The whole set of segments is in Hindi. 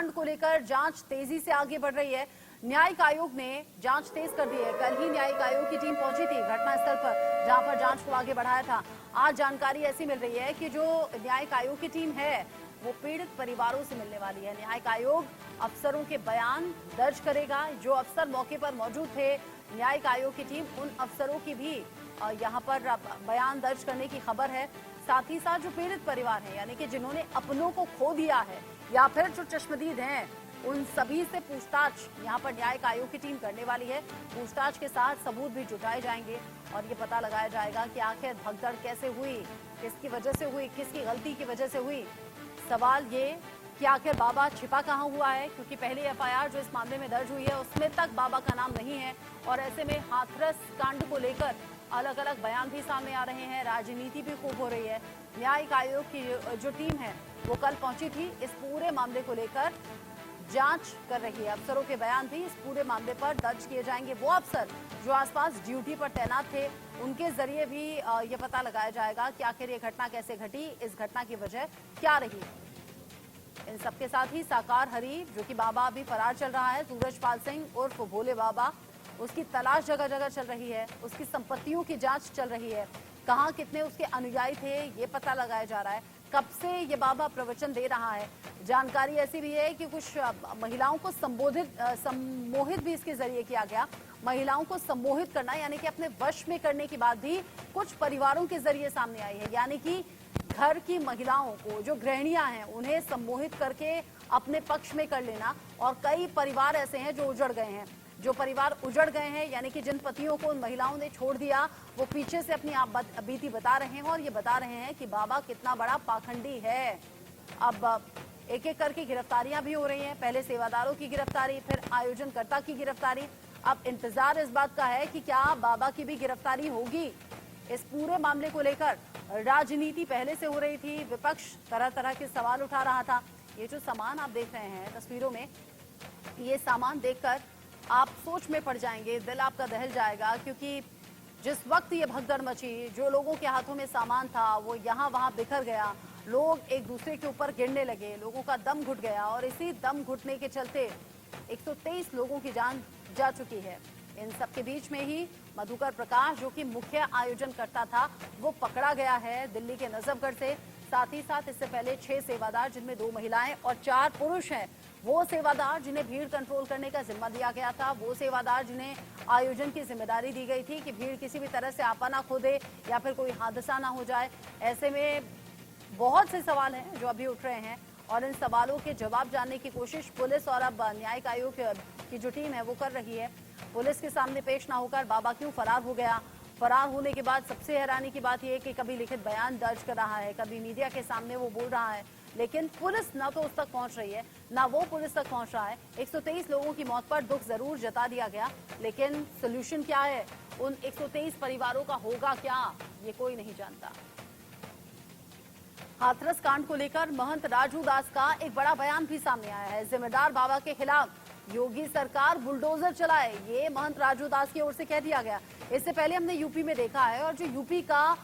कांड को लेकर जांच तेजी से आगे बढ़ रही है। न्यायिक आयोग ने जांच तेज कर दी है। कल ही न्यायिक आयोग की टीम पहुंची थी घटनास्थल पर, जहां पर जांच को आगे बढ़ाया था। आज जानकारी ऐसी मिल रही है कि जो न्यायिक आयोग की टीम है वो पीड़ित परिवारों से मिलने वाली है। न्यायिक आयोग अफसरों के बयान दर्ज करेगा। जो अफसर मौके पर मौजूद थे, न्यायिक आयोग की टीम उन अफसरों की भी यहाँ पर बयान दर्ज करने की खबर है। साथ ही साथ जो पीड़ित परिवार है, यानी कि जिन्होंने अपनों को खो दिया है या फिर जो चश्मदीद हैं, उन सभी से पूछताछ यहाँ पर न्यायिक आयोग की टीम करने वाली है। पूछताछ के साथ सबूत भी जुटाए जाएंगे और ये पता लगाया जाएगा कि आखिर भगदड़ कैसे हुई, किसकी वजह से हुई, किसकी गलती की वजह से हुई। सवाल ये कि आखिर बाबा छिपा कहाँ हुआ है, क्योंकि पहले एफआईआर जो इस मामले में दर्ज हुई है उसमें तक बाबा का नाम नहीं है। और ऐसे में हाथरस कांड को लेकर अलग अलग बयान भी सामने आ रहे हैं, राजनीति भी खूब हो रही है। न्यायिक आयोग की जो टीम है वो कल पहुंची थी। इस पूरे मामले को लेकर जांच कर रही है। अफसरों के बयान भी इस पूरे मामले पर दर्ज किए जाएंगे। वो अफसर जो आसपास ड्यूटी पर तैनात थे, उनके जरिए भी ये पता लगाया जाएगा कि आखिर ये घटना कैसे घटी, इस घटना की वजह क्या रही। इन सबके साथ ही साकार हरी, जो कि बाबा अभी फरार चल रहा है, सूरजपाल सिंह उर्फ भोले बाबा, उसकी तलाश जगह जगह चल रही है। उसकी संपत्तियों की जांच चल रही है। कहां कितने उसके अनुयायी थे ये पता लगाया जा रहा है। कब से ये बाबा प्रवचन दे रहा है। जानकारी ऐसी भी है कि कुछ महिलाओं को सम्मोहित भी इसके जरिए किया गया। महिलाओं को सम्मोहित करना यानी कि अपने वश में करने की बात भी कुछ परिवारों के जरिए सामने आई है। यानी कि घर की महिलाओं को, जो गृहिणियां हैं, उन्हें सम्मोहित करके अपने पक्ष में कर लेना। और कई परिवार ऐसे हैं जो उजड़ गए हैं। जो परिवार उजड़ गए हैं यानी कि जिन पतियों को उन महिलाओं ने छोड़ दिया, वो पीछे से अपनी बीती बता रहे हैं और ये बता रहे हैं कि बाबा कितना बड़ा पाखंडी है। अब एक एक करके गिरफ्तारियां भी हो रही हैं। पहले सेवादारों की गिरफ्तारी, फिर आयोजनकर्ता की गिरफ्तारी। अब इंतजार इस बात का है कि क्या बाबा की भी गिरफ्तारी होगी। इस पूरे मामले को लेकर राजनीति पहले से हो रही थी। विपक्ष तरह तरह के सवाल उठा रहा था। ये जो सामान आप देख रहे हैं तस्वीरों में, ये सामान देखकर आप सोच में पड़ जाएंगे, दिल आपका दहल जाएगा। क्योंकि जिस वक्त ये भगदड़ मची, जो लोगों के हाथों में सामान था वो यहाँ वहां बिखर गया। लोग एक दूसरे के ऊपर गिरने लगे, लोगों का दम घुट गया और इसी दम घुटने के चलते 123 लोगों की जान जा चुकी है। इन सबके बीच में ही मधुकर प्रकाश, जो कि मुख्य आयोजनकर्ता था, वो पकड़ा गया है दिल्ली के नजफगढ़ से। साथ ही साथ इससे पहले 6 सेवादार, जिनमें 2 महिलाएं और 4 पुरुष हैं, वो सेवादार जिन्हें भीड़ कंट्रोल करने का जिम्मा दिया गया था, वो सेवादार जिन्हें आयोजन की जिम्मेदारी दी गई थी कि भीड़ किसी भी तरह से आपा ना खो दे या फिर कोई हादसा ना हो जाए। ऐसे में बहुत से सवाल हैं जो अभी उठ रहे हैं और इन सवालों के जवाब जानने की कोशिश पुलिस और अब न्यायिक आयोग की जो टीम है वो कर रही है। पुलिस के सामने पेश ना होकर बाबा क्यों फरार हो गया। फरार होने के बाद सबसे हैरानी की बात यह है कि कभी लिखित बयान दर्ज कर रहा है, कभी मीडिया के सामने वो बोल रहा है, लेकिन पुलिस ना तो उस तक पहुंच रही है, ना वो पुलिस तक पहुंच रहा है। 123 लोगों की मौत पर दुख जरूर जता दिया गया, लेकिन सोल्यूशन क्या है, उन 123 परिवारों का होगा क्या, ये कोई नहीं जानता। हाथरस कांड को लेकर महंत राजू दास का एक बड़ा बयान भी सामने आया है। जिम्मेदार बाबा के खिलाफ योगी सरकार बुलडोजर चलाए, ये महंत राजू दास की ओर से कह दिया गया। इससे पहले हमने यूपी में देखा है और जो यूपी का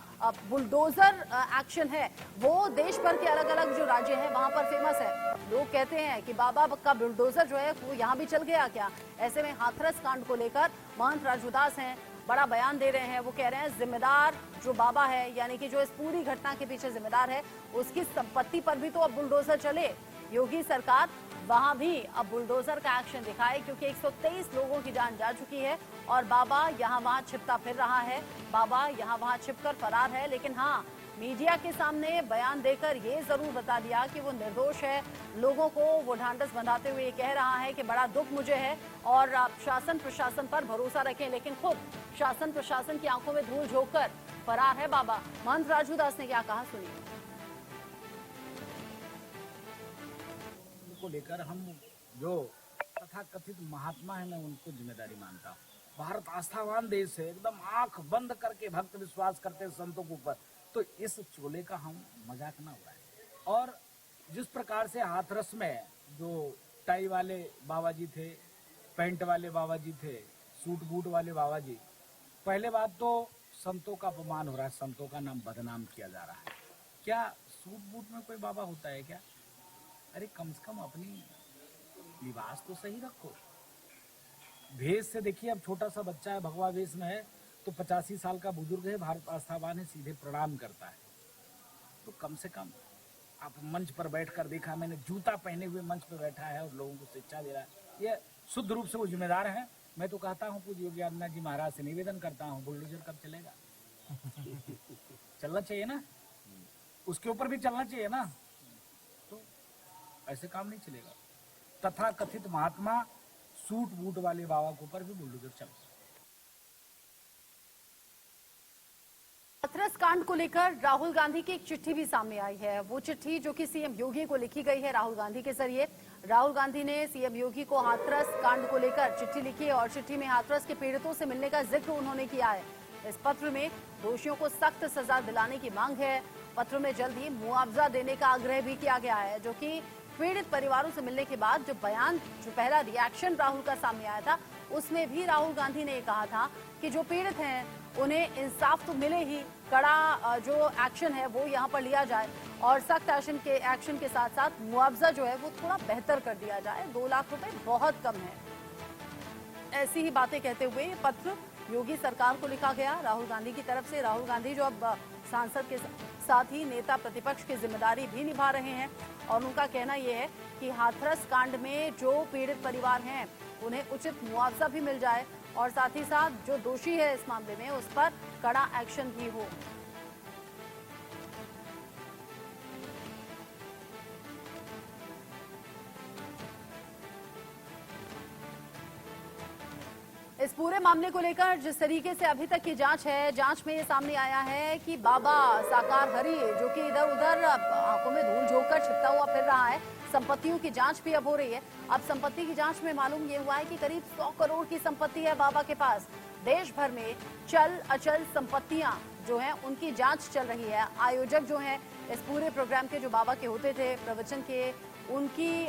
बुलडोजर एक्शन है वो देश भर के अलग अलग जो राज्य हैं वहां पर फेमस है। लोग कहते हैं कि बाबा का बुलडोजर जो है वो यहाँ भी चल गया क्या। ऐसे में हाथरस कांड को लेकर महंत राजू दास हैं, बड़ा बयान दे रहे हैं। वो कह रहे हैं जिम्मेदार जो बाबा है, यानी कि जो इस पूरी घटना के पीछे जिम्मेदार है, उसकी संपत्ति पर भी तो अब बुलडोजर चले। योगी सरकार वहां भी अब बुलडोजर का एक्शन दिखाए, क्योंकि 123 लोगों की जान जा चुकी है और बाबा यहाँ वहां छिपता फिर रहा है। बाबा यहाँ वहां छिपकर फरार है, लेकिन हाँ, मीडिया के सामने बयान देकर ये जरूर बता दिया कि वो निर्दोष है। लोगों को वो ढांढस बंधाते हुए कह रहा है कि बड़ा दुख मुझे है और आप शासन प्रशासन पर भरोसा रखें, लेकिन खुद शासन प्रशासन की आंखों में धूल झोंककर फरार है बाबा। महंत राजू दास ने क्या कहा, सुनिए। को लेकर हम जो तथाकथित महात्मा है, मैं उनको जिम्मेदारी मानता हूँ। भारत आस्थावान देश है, एकदम आंख बंद करके भक्त विश्वास करते हैं संतों के ऊपर। तो इस चोले का हम मजाक ना उड़ाएं। और जिस प्रकार से हाथरस में जो टाई वाले बाबा जी थे, पैंट वाले बाबा जी थे, सूट बूट वाले बाबा जी, पहले बात तो संतों का अपमान हो रहा है, संतों का नाम बदनाम किया जा रहा है। क्या सूट बूट में कोई बाबा होता है क्या? अरे कम से कम अपनी लिबास तो सही रखो। भेष से देखिए, अब छोटा सा बच्चा है, भगवा वेश में है, तो 85 साल का बुजुर्ग है, भारत आस्थावान है, सीधे प्रणाम करता है। तो कम से कम आप मंच पर बैठकर देखा मैंने, जूता पहने हुए मंच पर बैठा है और लोगों को शिक्षा दे रहा है। ये शुद्ध रूप से वो जिम्मेदार है। मैं तो कहता हूँ पूज्य योगी आदित्यनाथ जी महाराज से निवेदन करता हूँ, बुलडोजर कब चलेगा? चलना चाहिए ना, उसके ऊपर भी चलना चाहिए ना। तो ऐसे काम नहीं चलेगा। तथा कथित महात्मा सूट बूट वाले बाबा के ऊपर भी बुलडोजर चलता। हाथरस कांड को लेकर राहुल गांधी की एक चिट्ठी भी सामने आई है। वो चिट्ठी जो कि सीएम योगी को लिखी गई है राहुल गांधी के जरिए। राहुल गांधी ने सीएम योगी को हाथरस कांड को लेकर चिट्ठी लिखी है और चिट्ठी में हाथरस के पीड़ितों से मिलने का जिक्र उन्होंने किया है। इस पत्र में दोषियों को सख्त सजा दिलाने की मांग है। पत्र में जल्द ही मुआवजा देने का आग्रह भी किया गया है, जो कि पीड़ित परिवारों से मिलने के बाद जो पहला रिएक्शन राहुल का सामने आया था, उसमें भी राहुल गांधी ने कहा था कि जो पीड़ित हैं उन्हें इंसाफ तो मिले ही, कड़ा जो एक्शन है वो यहाँ पर लिया जाए और सख्त एक्शन के साथ साथ मुआवजा जो है वो थोड़ा बेहतर कर दिया जाए। 2 लाख रुपए बहुत कम है। ऐसी ही बातें कहते हुए ये पत्र योगी सरकार को लिखा गया राहुल गांधी की तरफ से। राहुल गांधी जो अब सांसद के साथ ही नेता प्रतिपक्ष की जिम्मेदारी भी निभा रहे हैं और उनका कहना यह है कि हाथरस कांड में जो पीड़ित परिवार हैं उन्हें उचित मुआवजा भी मिल जाए और साथ ही साथ जो दोषी है इस मामले में उस पर कड़ा एक्शन भी हो। इस पूरे मामले को लेकर जिस तरीके से अभी तक की जांच है, जांच में ये सामने आया है कि बाबा साकार हरि जो कि इधर उधर आंखों में धूल झोंककर छिपता हुआ फिर रहा है, संपत्तियों की जांच भी अब हो रही है। अब संपत्ति की जांच में मालूम ये हुआ है कि करीब 100 करोड़ की संपत्ति है बाबा के पास। देश भर में चल अचल संपत्तियां जो हैं उनकी जांच चल रही है। आयोजक जो हैं इस पूरे प्रोग्राम के, जो बाबा के होते थे प्रवचन के, उनकी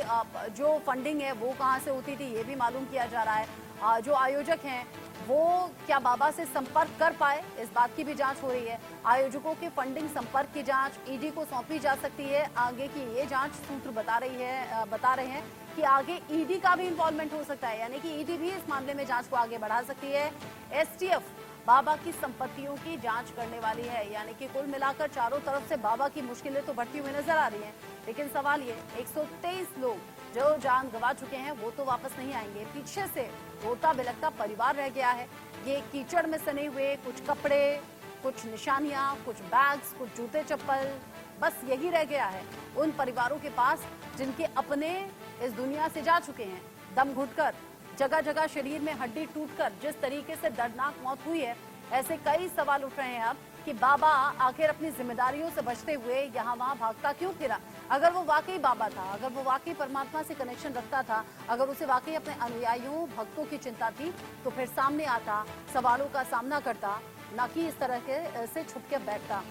जो फंडिंग है वो कहां से होती थी ये भी मालूम किया जा रहा है। जो आयोजक हैं वो क्या बाबा से संपर्क कर पाए, इस बात की भी जांच हो रही है। आयोजकों के फंडिंग संपर्क की जांच ईडी को सौंपी जा सकती है। आगे की ये जांच सूत्र बता रहे हैं कि आगे ईडी का भी इन्वॉल्वमेंट हो सकता है, यानी कि ईडी भी इस मामले में जांच को आगे बढ़ा सकती है। एसटीएफ बाबा की संपत्तियों की जांच करने वाली है, यानी कि कुल मिलाकर चारों तरफ से बाबा की मुश्किलें तो बढ़ती हुई नजर आ रही हैं। लेकिन सवाल ये, 123 लोग जो जान गंवा चुके हैं वो तो वापस नहीं आएंगे। पीछे से रोता बिलखता परिवार रह गया है। ये कीचड़ में सने हुए कुछ कपड़े, कुछ निशानियां, कुछ बैग्स, कुछ जूते चप्पल, बस यही रह गया है उन परिवारों के पास जिनके अपने इस दुनिया से जा चुके हैं। दम घुटकर, जगह जगह शरीर में हड्डी टूटकर जिस तरीके से दर्दनाक मौत हुई है, ऐसे कई सवाल उठ रहे हैं अब कि बाबा आखिर अपनी जिम्मेदारियों से बचते हुए यहाँ वहाँ भागता क्यों फिरा। अगर वो वाकई बाबा था, अगर वो वाकई परमात्मा से कनेक्शन रखता था, अगर उसे वाकई अपने अनुयायियों भक्तों की चिंता थी, तो फिर सामने आता, सवालों का सामना करता, न कि इस तरह के से छुप के बैठता।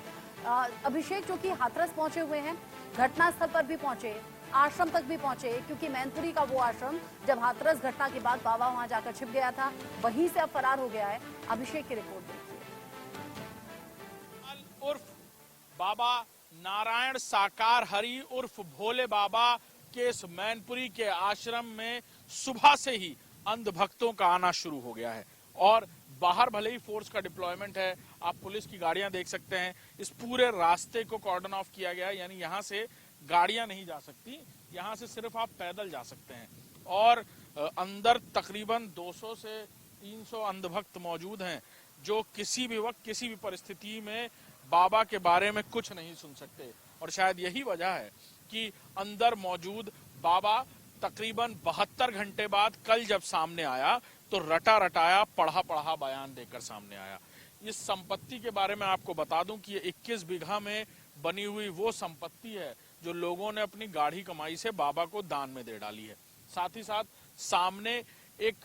अभिषेक जो कि हाथरस पहुंचे हुए हैं, घटनास्थल पर भी पहुंचे, आश्रम तक भी पहुंचे, क्योंकि मैनपुरी का वो आश्रम जब हाथरस घटना के बाद बाबा वहां जाकर छिप गया था, वहीं से अब फरार हो गया है। अभिषेक की रिपोर्ट देखिए। उर्फ बाबा नारायण साकार हरि उर्फ भोले बाबा के इस मैनपुरी के आश्रम में सुबह से ही अंध भक्तों का आना शुरू हो गया है और बाहर भले ही फोर्स का डिप्लॉयमेंट है, आप पुलिस की गाड़ियां देख सकते हैं। इस पूरे रास्ते को कॉर्डन ऑफ किया गया है, यानी यहाँ से गाड़ियां नहीं जा सकती, यहाँ से सिर्फ आप पैदल जा सकते हैं। और अंदर तकरीबन 200 से 300 अंधभक्त मौजूद हैं जो किसी भी वक्त किसी भी परिस्थिति में बाबा के बारे में कुछ नहीं सुन सकते। और शायद यही वजह है कि अंदर मौजूद बाबा तकरीबन 72 घंटे बाद कल जब सामने आया तो रटा रटाया पढ़ा पढ़ा बयान देकर सामने आया। इस संपत्ति के बारे में आपको बता दूं कि ये 21 बीघा में बनी हुई वो संपत्ति है जो लोगों ने अपनी गाढ़ी कमाई से बाबा को दान में दे डाली है। साथ ही साथ सामने एक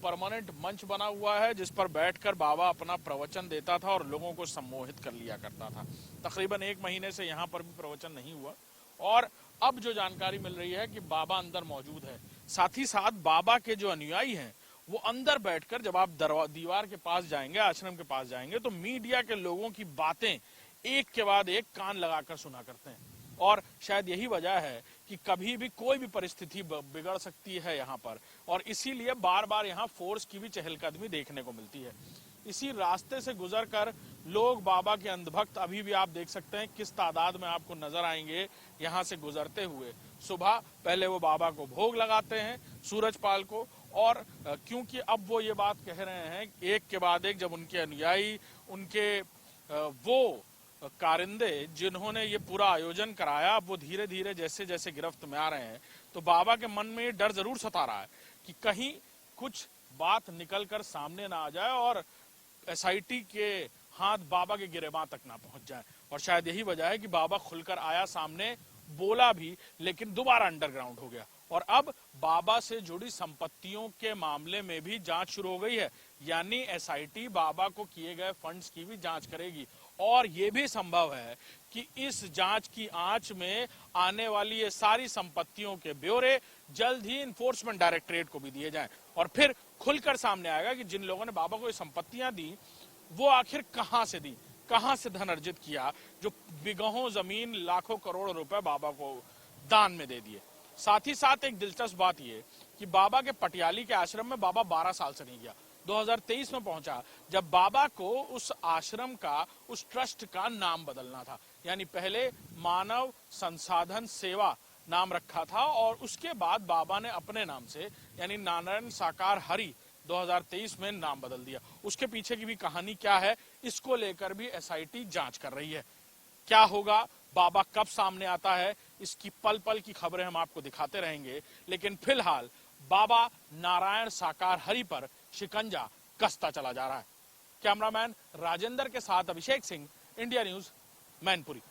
परमानेंट मंच बना हुआ है जिस पर बैठकर बाबा अपना प्रवचन देता था और लोगों को सम्मोहित कर लिया करता था। तकरीबन 1 महीने से यहाँ पर भी प्रवचन नहीं हुआ और अब जो जानकारी मिल रही है कि बाबा अंदर मौजूद है। साथ ही साथ बाबा के जो अनुयायी हैं वो अंदर बैठकर, जब आप दीवार के पास जाएंगे, आश्रम के पास जाएंगे, तो मीडिया के लोगों की बातें एक के बाद एक कान लगाकर सुना करते हैं। और शायद यही वजह है कि कभी भी कोई भी परिस्थिति बिगड़ सकती है यहाँ पर, और इसीलिए बार बार यहाँ फोर्स की भी चहलकदमी देखने को मिलती है। इसी रास्ते से गुजरकर लोग बाबा के अंधभक्त अभी भी आप देख सकते हैं किस तादाद में आपको नजर आएंगे यहाँ से गुजरते हुए। सुबह पहले वो बाबा को भोग लगाते हैं, सूरजपाल को, और क्योंकि अब वो ये बात कह रहे हैं एक के बाद एक, जब उनके अनुयायी, उनके वो कारिंदे जिन्होंने ये पूरा आयोजन कराया, अब वो धीरे धीरे जैसे जैसे गिरफ्त में आ रहे हैं, तो बाबा के मन में ये डर जरूर सता रहा है कि कहीं कुछ बात निकल कर सामने ना आ जाए और एसआईटी के हाथ बाबा के गिरेबां तक ना पहुंच जाए। और शायद यही वजह है कि बाबा खुलकर आया सामने, बोला भी, लेकिन दोबारा अंडरग्राउंड हो गया। और अब बाबा से जुड़ी संपत्तियों के मामले में भी जांच शुरू हो गई है, यानी एसआईटी बाबा को किए गए फंड्स की भी जांच करेगी। और ये भी संभव है कि इस जांच की आंच में आने वाली ये सारी संपत्तियों के ब्यौरे जल्द ही इन्फोर्समेंट डायरेक्टरेट को भी दिए जाएं, और फिर खुलकर सामने आएगा कि जिन लोगों ने बाबा को ये संपत्तियां दी वो आखिर कहां से दी, कहां से धन अर्जित किया, जो बिगहों जमीन, लाखों करोड़ रुपए बाबा को दान में दे दिए। साथ ही साथ एक दिलचस्प बात यह कि बाबा के पटियाली के आश्रम में बाबा 12 साल से नहीं गया, 2023 में पहुंचा, जब बाबा को उस आश्रम का, उस ट्रस्ट का नाम बदलना था। यानी पहले मानव संसाधन सेवा नाम रखा था, और उसके बाद बाबा ने अपने नाम से, यानी नारायण साकार हरि, 2023 में नाम बदल दिया। उसके पीछे की भी कहानी क्या है, इसको लेकर भी एसआईटी जांच कर रही है। क्या होगा, बाबा कब सामने आता है, इसकी पल पल की खबरें हम आपको दिखाते रहेंगे। लेकिन फिलहाल बाबा नारायण साकार हरि पर शिकंजा कसता चला जा रहा है। कैमरामैन राजेंद्र के साथ अभिषेक सिंह, इंडिया न्यूज, मैनपुरी।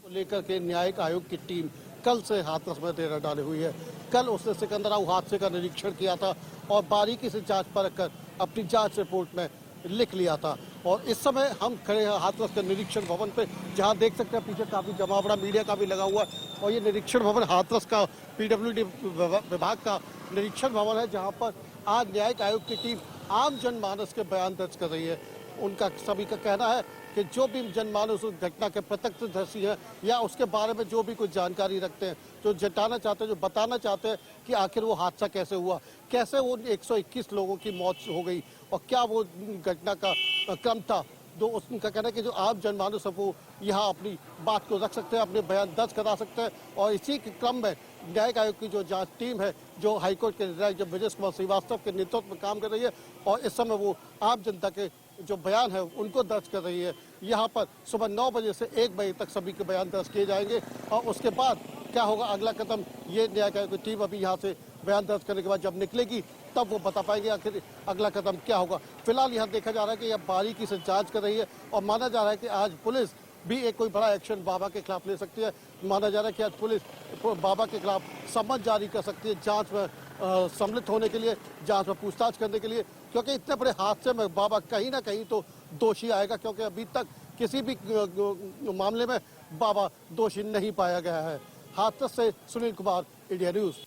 लेकर के न्यायिक आयोग की टीम कल से हाथरस में डेरा डाली हुई है। कल उसने सिकंदराव हादसे का निरीक्षण किया था और बारीकी से जांच परख कर अपनी जांच रिपोर्ट में लिख लिया था। और इस समय हम खड़े हैं हाथरस के निरीक्षण भवन पे, जहां देख सकते हैं पीछे काफी जमावड़ा मीडिया का भी लगा हुआ है। और ये निरीक्षण भवन हाथरस का पीडब्ल्यूडी विभाग का निरीक्षण भवन है, जहां पर आज न्यायिक आयोग की टीम आम जनमानस के बयान दर्ज कर रही है। उनका सभी का कहना है कि जो भी जनमानस उस घटना के प्रत्यक्षदर्शी हैं या उसके बारे में जो भी कुछ जानकारी रखते हैं, जो जताना चाहते हैं, जो बताना चाहते हैं कि आखिर वो हादसा कैसे हुआ, कैसे वो 121 लोगों की मौत हो गई और क्या वो घटना का क्रम था, तो उनका कहना है कि जो आम जनमानस है वो यहाँ अपनी बात को रख सकते हैं, अपने बयान दर्ज करा सकते हैं। और इसी के क्रम में न्यायिक आयोग की जो जांच टीम है, जो हाईकोर्ट के निर्णायक जब विजय कुमार श्रीवास्तव के नेतृत्व में काम कर रही है, और इस समय वो आम जनता के जो बयान है उनको दर्ज कर रही है। यहाँ पर सुबह 9 बजे से 1 बजे तक सभी के बयान दर्ज किए जाएंगे। और उसके बाद क्या होगा अगला कदम, ये न्यायिक आयोग की टीम अभी यहाँ से बयान दर्ज करने के बाद जब निकलेगी तब वो बता पाएंगे आखिर अगला कदम क्या होगा। फिलहाल यहाँ देखा जा रहा है कि यह बारीकी से जांच कर रही है और माना जा रहा है कि आज पुलिस भी एक कोई बड़ा एक्शन बाबा के खिलाफ ले सकती है। माना जा रहा है कि आज पुलिस बाबा के खिलाफ समन जारी कर सकती है जांच में सम्मिलित होने के लिए, जांच में पूछताछ करने के लिए, क्योंकि इतने बड़े हादसे में बाबा कहीं ना कहीं तो दोषी आएगा, क्योंकि अभी तक किसी भी मामले में बाबा दोषी नहीं पाया गया है। हाथरस से सुनील कुमार, इंडिया न्यूज।